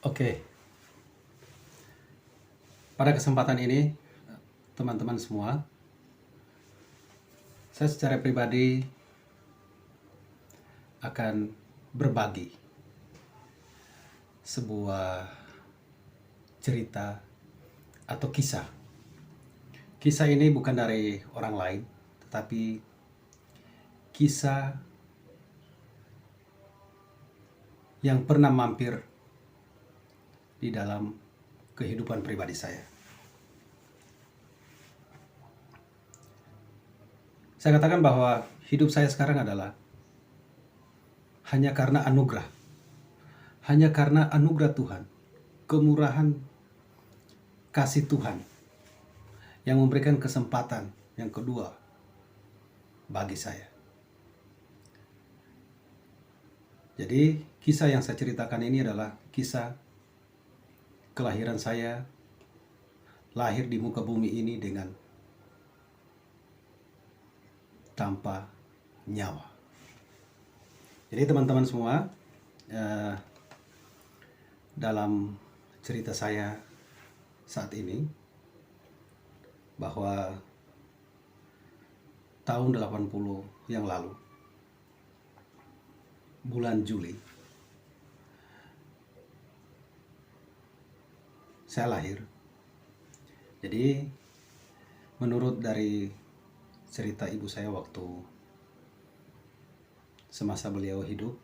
Oke, pada kesempatan ini, teman-teman semua, saya secara pribadi akan berbagi sebuah cerita atau kisah. Kisah ini bukan dari orang lain, tetapi kisah yang pernah mampir di dalam kehidupan pribadi saya. Saya katakan bahwa hidup saya sekarang adalah hanya karena anugerah. Hanya karena anugerah Tuhan, kemurahan kasih Tuhan yang memberikan kesempatan yang kedua bagi saya. Jadi kisah yang saya ceritakan ini adalah kisah kelahiran saya, lahir di muka bumi ini dengan tanpa nyawa. Jadi teman-teman semua, dalam cerita saya saat ini, bahwa tahun 80 yang lalu, bulan Juli, saya lahir. Jadi menurut dari cerita ibu saya waktu semasa beliau hidup,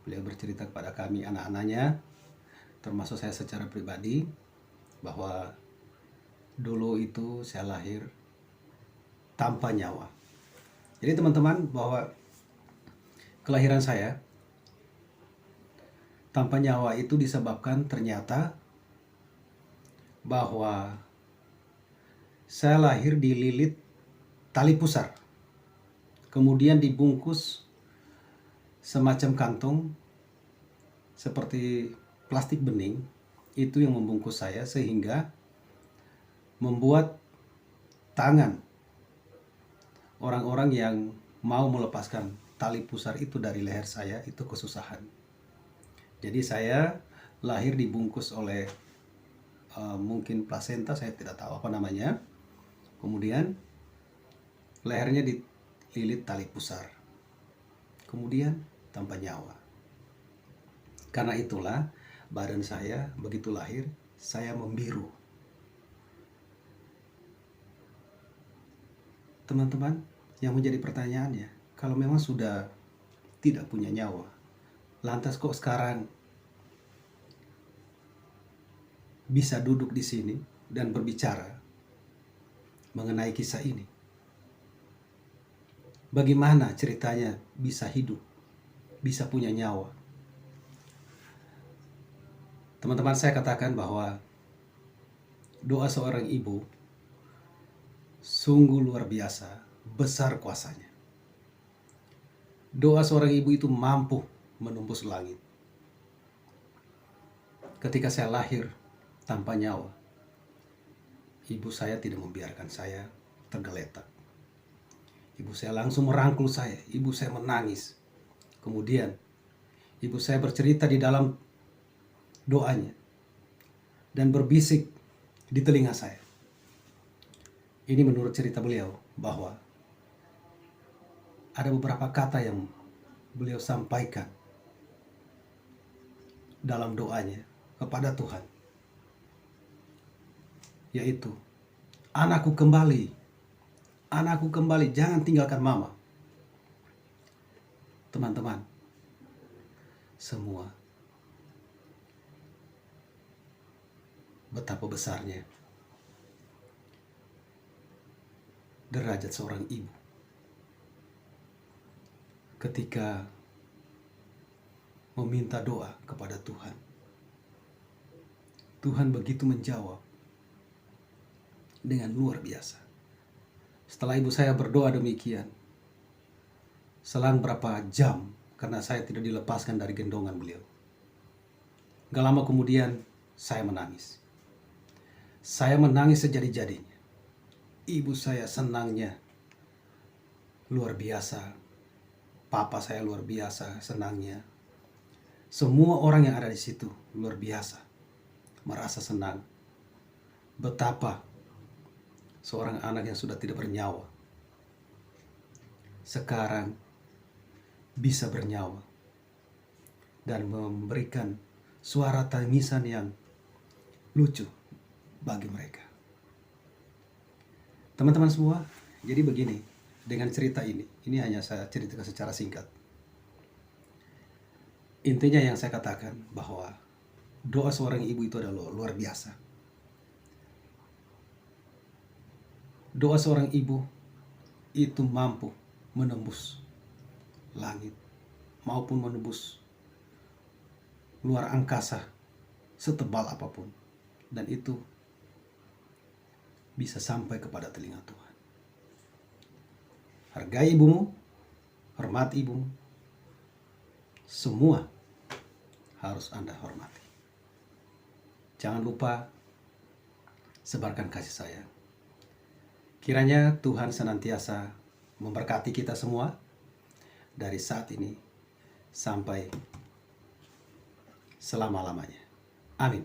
beliau bercerita kepada kami anak-anaknya, termasuk saya secara pribadi, bahwa dulu itu saya lahir tanpa nyawa. Jadi teman-teman, bahwa kelahiran saya tanpa nyawa itu disebabkan ternyata bahwa saya lahir dililit tali pusar, kemudian dibungkus semacam kantong seperti plastik bening, itu yang membungkus saya sehingga membuat tangan orang-orang yang mau melepaskan tali pusar itu dari leher saya itu kesusahan. Jadi saya lahir dibungkus oleh mungkin plasenta, saya tidak tahu apa namanya. Kemudian lehernya dililit tali pusar. Kemudian tanpa nyawa. Karena itulah badan saya begitu lahir, saya membiru. Teman-teman, yang menjadi pertanyaannya, kalau memang sudah tidak punya nyawa, lantas kok sekarang bisa duduk di sini dan berbicara mengenai kisah ini? Bagaimana ceritanya bisa hidup, bisa punya nyawa? Teman-teman, saya katakan bahwa doa seorang ibu sungguh luar biasa, besar kuasanya. Doa seorang ibu itu mampu menembus langit. Ketika saya lahir tanpa nyawa, ibu saya tidak membiarkan saya tergeletak. Ibu saya langsung merangkul saya, ibu saya menangis. Kemudian ibu saya bercerita di dalam doanya dan berbisik di telinga saya. Ini menurut cerita beliau, bahwa ada beberapa kata yang beliau sampaikan dalam doanya kepada Tuhan, yaitu, anakku kembali, jangan tinggalkan mama. Teman-teman semua, betapa besarnya derajat seorang ibu ketika meminta doa kepada Tuhan. Tuhan begitu menjawab dengan luar biasa. Setelah ibu saya berdoa demikian, selang berapa jam, karena saya tidak dilepaskan dari gendongan beliau, gak lama kemudian saya menangis. Saya menangis sejadi-jadinya. Ibu saya senangnya luar biasa. Papa saya luar biasa senangnya. Semua orang yang ada di situ luar biasa, merasa senang betapa seorang anak yang sudah tidak bernyawa sekarang bisa bernyawa dan memberikan suara tangisan yang lucu bagi mereka. Teman-teman semua, jadi begini, dengan cerita ini hanya saya ceritakan secara singkat. Intinya yang saya katakan bahwa doa seorang ibu itu adalah luar biasa. Doa seorang ibu itu mampu menembus langit maupun menembus luar angkasa setebal apapun, dan itu bisa sampai kepada telinga Tuhan. Hargai ibumu, hormati ibumu, semua harus Anda hormati. Jangan lupa sebarkan kasih sayang. Kiranya Tuhan senantiasa memberkati kita semua dari saat ini sampai selama-lamanya. Amin.